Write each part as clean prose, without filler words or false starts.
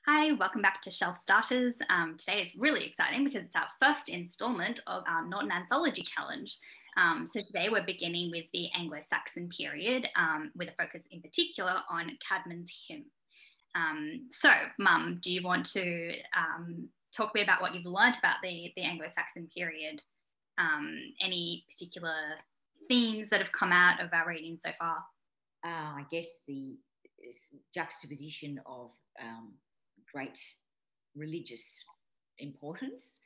Hi, welcome back to Shelf Starters. Today is really exciting because it's our first installment of our Norton Anthology Challenge. So today we're beginning with the Anglo-Saxon period with a focus in particular on Caedmon's hymn. So, Mum, do you want to talk a bit about what you've learnt about the Anglo-Saxon period? Any particular themes that have come out of our reading so far? I guess the juxtaposition of great religious importance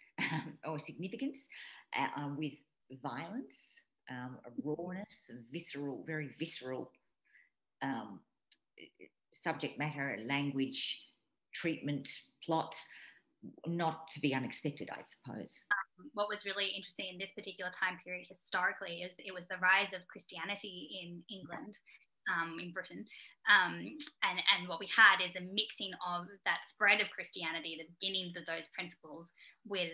or significance with violence, rawness, visceral, very visceral subject matter, language, treatment, plot, not to be unexpected, I suppose. What was really interesting in this particular time period historically is it was the rise of Christianity in England, in Britain. And what we had is a mixing of that spread of Christianity, the beginnings of those principles, with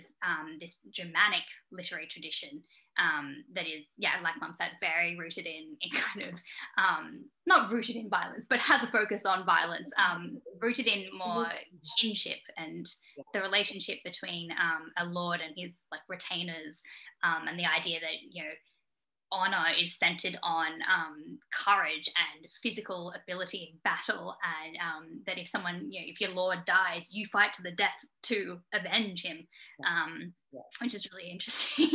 this Germanic literary tradition that is, yeah, like Mum said, very rooted in kind of, not rooted in violence, but has a focus on violence, rooted in more kinship and the relationship between a lord and his like retainers, and the idea that, you know, honor is centered on courage and physical ability in battle, and that if someone, you know, if your lord dies, you fight to the death to avenge him, which is really interesting.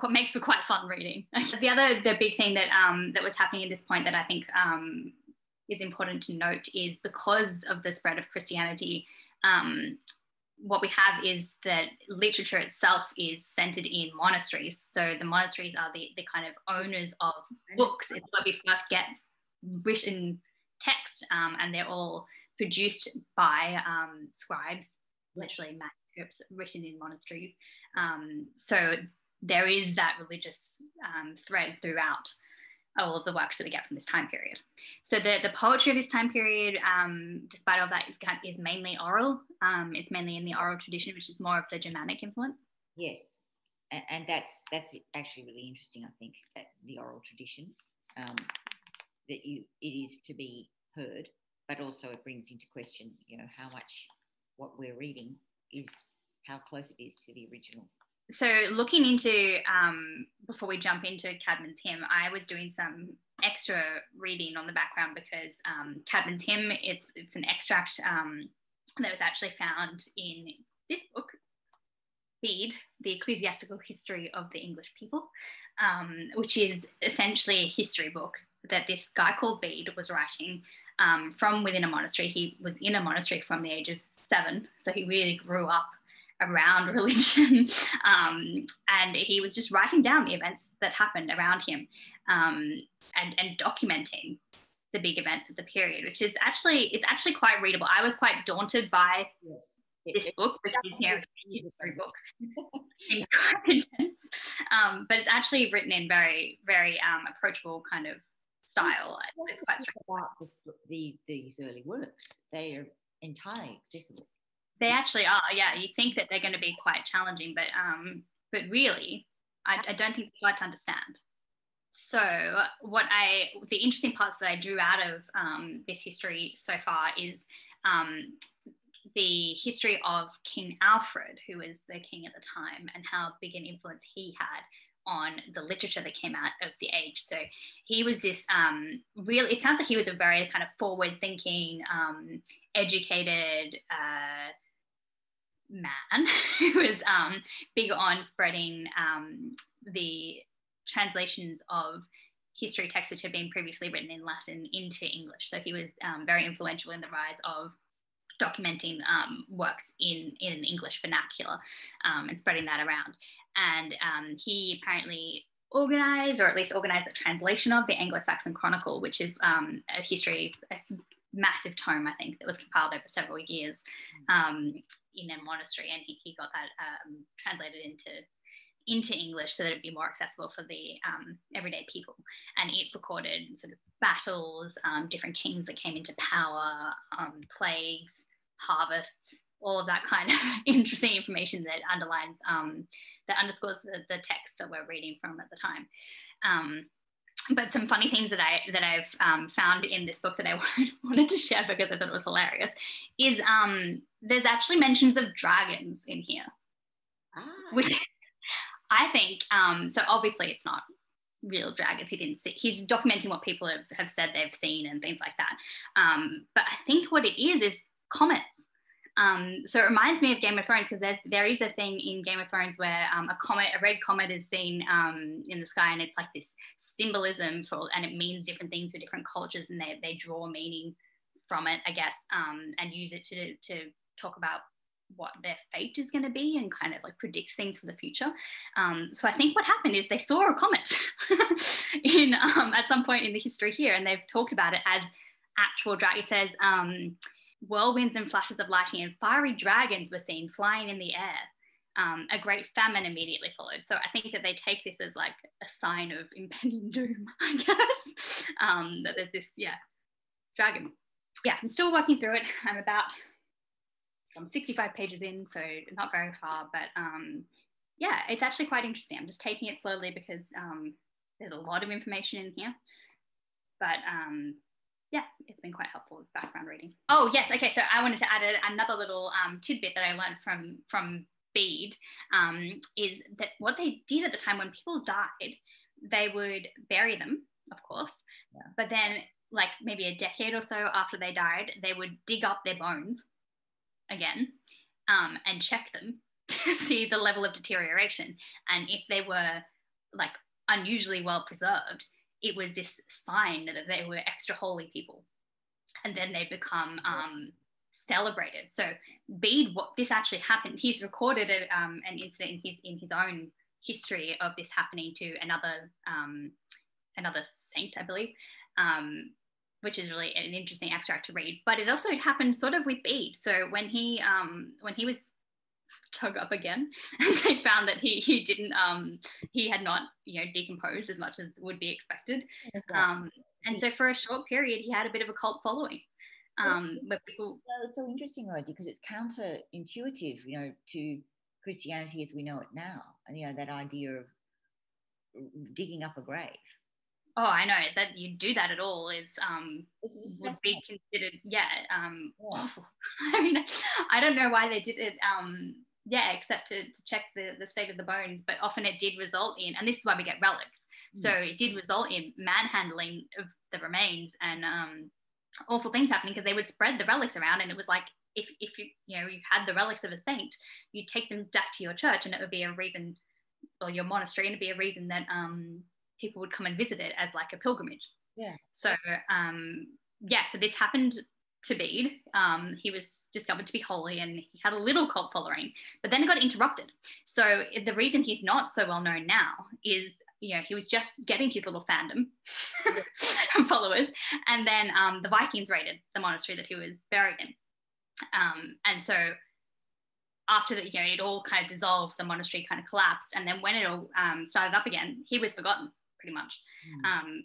Makes for quite fun reading. The big thing that that was happening at this point that I think is important to note is because of the spread of Christianity, what we have is that literature itself is centered in monasteries. So the monasteries are the kind of owners of books. It's where we first get written text, and they're all produced by scribes, literally manuscripts written in monasteries. So there is that religious thread throughout all of the works that we get from this time period. So the poetry of this time period, despite all that, is mainly oral. It's mainly in the oral tradition, which is more of the Germanic influence. Yes, and that's actually really interesting. I think that the oral tradition, that it is to be heard, but also it brings into question, you know, how much what we're reading is, how close it is to the original. So looking into, before we jump into Caedmon's hymn, I was doing some extra reading on the background because Caedmon's hymn, it's an extract that was actually found in this book, Bede, the Ecclesiastical History of the English People, which is essentially a history book that this guy called Bede was writing from within a monastery. He was in a monastery from the age of 7, so he really grew up around religion, and he was just writing down the events that happened around him, and documenting the big events of the period, which is actually quite readable. I was quite daunted by this book, which is, you know, a history book. Seems quite intense, but it's actually written in very, very approachable kind of style. It's quite about these early works, they are entirely accessible. They actually are, yeah. You think that they're going to be quite challenging, but really, I don't think they're hard to understand. So the interesting parts that I drew out of this history so far is the history of King Alfred, who was the king at the time, and how big an influence he had on the literature that came out of the age. So he was this it sounds like he was a very kind of forward-thinking, educated man who was big on spreading the translations of history texts which had been previously written in Latin into English. So he was very influential in the rise of documenting works in an English vernacular, and spreading that around. And he apparently organized the translation of the Anglo-Saxon Chronicle, which is a history, a massive tome, I think, that was compiled over several years in a monastery, and he got that translated into English so that it'd be more accessible for the everyday people. And it recorded sort of battles, different kings that came into power, plagues, harvests, all of that kind of interesting information that underlines, that underscores the text that we're reading from at the time. but some funny things that I've found in this book that I wanted to share because I thought it was hilarious is there's actually mentions of dragons in here, which I think so. Obviously, it's not real dragons. He didn't see. He's documenting what people have said they've seen and things like that. But I think what it is comets. So it reminds me of Game of Thrones because there is a thing in Game of Thrones where a red comet is seen in the sky, and it's like this symbolism and it means different things for different cultures, and they draw meaning from it, I guess, and use it to talk about what their fate is going to be and kind of like predict things for the future. So I think what happened is they saw a comet in at some point in the history here, and they've talked about it as actual dragons. It says whirlwinds and flashes of lightning and fiery dragons were seen flying in the air. A great famine immediately followed. So I think that they take this as like a sign of impending doom, I guess, that there's this, dragon. Yeah, I'm still working through it. I'm 65 pages in, so not very far, but it's actually quite interesting. I'm just taking it slowly because there's a lot of information in here, but it's been quite helpful as background reading. Oh yes, okay, so I wanted to add another little tidbit that I learned from Bede, is that what they did at the time when people died, they would bury them, of course, but then like maybe a decade or so after they died, they would dig up their bones again and check them to see the level of deterioration, and if they were like unusually well preserved, it was this sign that they were extra holy people, and then they become celebrated. So Bede, what this actually happened, he's recorded an incident in his own history of this happening to another saint, I believe, which is really an interesting extract to read. But it also happened sort of with Bede. So when he was dug up again, and they found that he had not decomposed as much as would be expected, and so for a short period he had a bit of a cult following, where people. It's so interesting, Rosie, because it's counterintuitive, to Christianity as we know it now, and that idea of digging up a grave. Oh, I know that you do that at all is would be considered awful. I mean, I don't know why they did it. Except to check the state of the bones, but often it did result in, and this is why we get relics. So it did result in manhandling of the remains and awful things happening, because they would spread the relics around, and it was like if you had the relics of a saint, you'd take them back to your church, and it would be a reason, or your monastery, and it'd be a reason that people would come and visit it as like a pilgrimage. So so this happened to Bede. He was discovered to be holy, and he had a little cult following, but then it got interrupted. So the reason he's not so well known now is he was just getting his little fandom and followers, and then the Vikings raided the monastery that he was buried in, and so after that, it all kind of dissolved, the monastery kind of collapsed, and then when it all started up again, he was forgotten pretty much.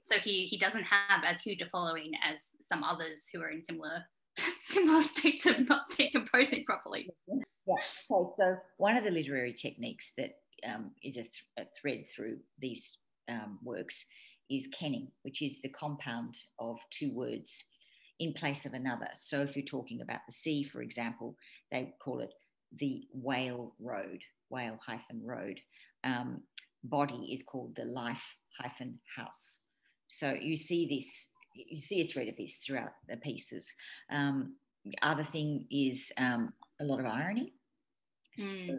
So he doesn't have as huge a following as some others who are in similar states of not decomposing properly. Okay, so one of the literary techniques that is a thread through these works is kenning, which is the compound of two words in place of another. So if you're talking about the sea, for example, they call it the whale road, whale-road. Body is called the life-house. So you see a thread of this throughout the pieces. The other thing is a lot of irony. So,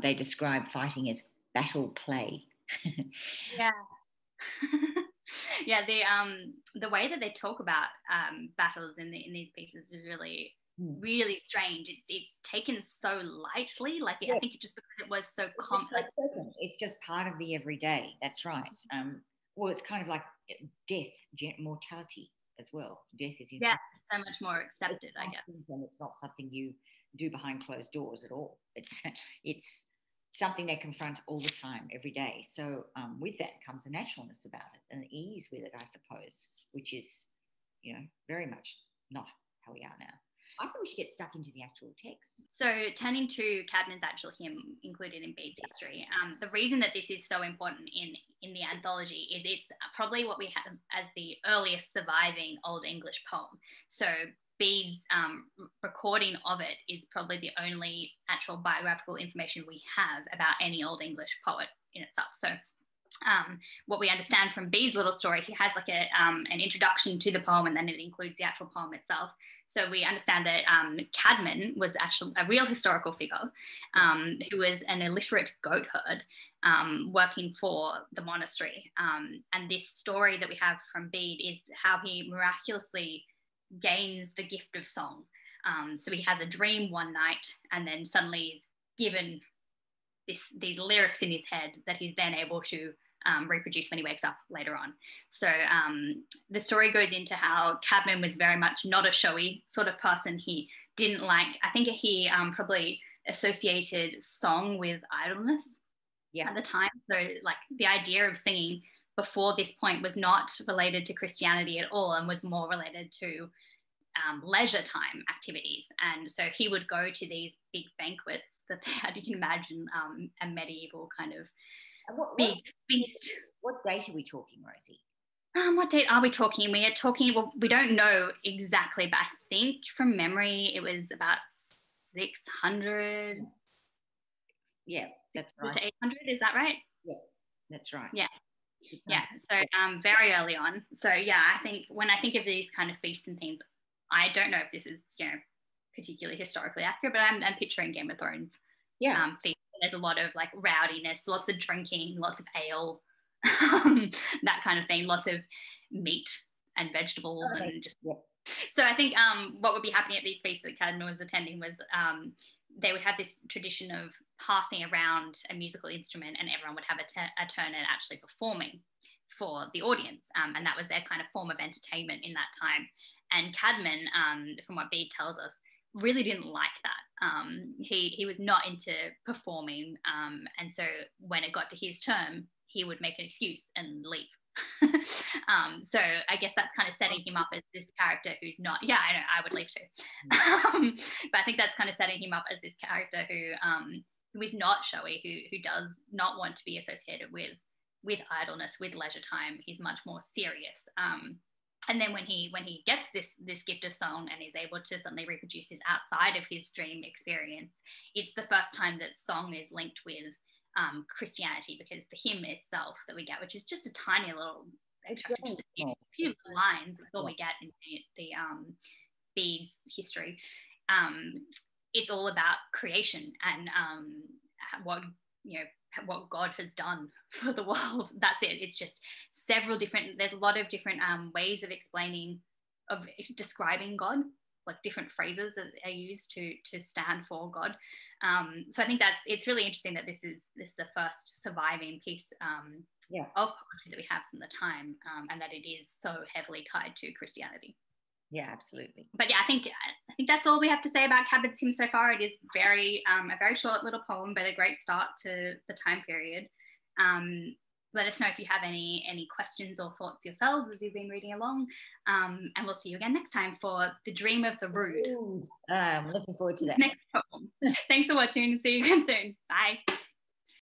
they describe fighting as battle play. The way that they talk about battles in these pieces is really really strange. It's taken so lightly, I think it just because it was so common. It's just part of the everyday. That's right. Well, it's kind of like death, mortality as well. Death is so much more accepted, I guess. And it's not something you do behind closed doors at all. It's something they confront all the time, every day. So with that comes a naturalness about it, and an ease with it, I suppose, which is, very much not how we are now. I think we should get stuck into the actual text. So turning to Caedmon's actual hymn included in Bede's history, the reason that this is so important in the anthology is it's probably what we have as the earliest surviving Old English poem. So Bede's recording of it is probably the only actual biographical information we have about any Old English poet in itself. So what we understand from Bede's little story, he has like an introduction to the poem, and then it includes the actual poem itself. So we understand that Caedmon was actually a real historical figure who was an illiterate goat herd working for the monastery. And this story that we have from Bede is how he miraculously gains the gift of song. So he has a dream one night, and then suddenly is given these lyrics in his head that he's then able to reproduce when he wakes up later on. So the story goes into how Caedmon was very much not a showy sort of person. He didn't like, I think he probably associated song with idleness at the time. So like the idea of singing before this point was not related to Christianity at all, and was more related to leisure time activities. And so he would go to these big banquets that they had, you can imagine a medieval kind of big feast. What date are we talking, Rosie? What date are we talking? We are talking, well, we don't know exactly, but I think from memory it was about 600. Yeah, that's right. 800, is that right? Yeah, that's right. Yeah. Yeah, so very early on. So yeah, I think when I think of these kind of feasts and things, I don't know if this is, particularly historically accurate, but I'm picturing Game of Thrones. Yeah. Feast. There's a lot of like rowdiness, lots of drinking, lots of ale, that kind of thing, lots of meat and vegetables and just. Yeah. So I think what would be happening at these feasts that Caedmon was attending was they would have this tradition of passing around a musical instrument, and everyone would have a turn at actually performing for the audience. And that was their kind of form of entertainment in that time. And Caedmon, from what Bede tells us, really didn't like that. He was not into performing. And so when it got to his turn, he would make an excuse and leave. So I guess that's kind of setting him up as this character who's not, I know, I would leave too. But I think that's kind of setting him up as this character who is not showy, who does not want to be associated with idleness, with leisure time. He's much more serious. And then when he gets this gift of song and is able to suddenly reproduce this outside of his dream experience, it's the first time that song is linked with Christianity, because the hymn itself that we get, which is just a tiny little, just a few lines, that's all we get in the Bede's history. It's all about creation and what God has done for the world. That's it. It's just there's a lot of different ways of describing God, like different phrases that are used to stand for God. So I think it's really interesting that this is the first surviving piece of poetry that we have from the time, and that it is so heavily tied to Christianity. Yeah, absolutely. But yeah, I think that's all we have to say about Caedmon's hymn so far. It is a very short little poem, but a great start to the time period. Let us know if you have any questions or thoughts yourselves as you've been reading along. And we'll see you again next time for The Dream of the Rood. I'm looking forward to that. Next poem. Thanks for watching. See you again soon. Bye.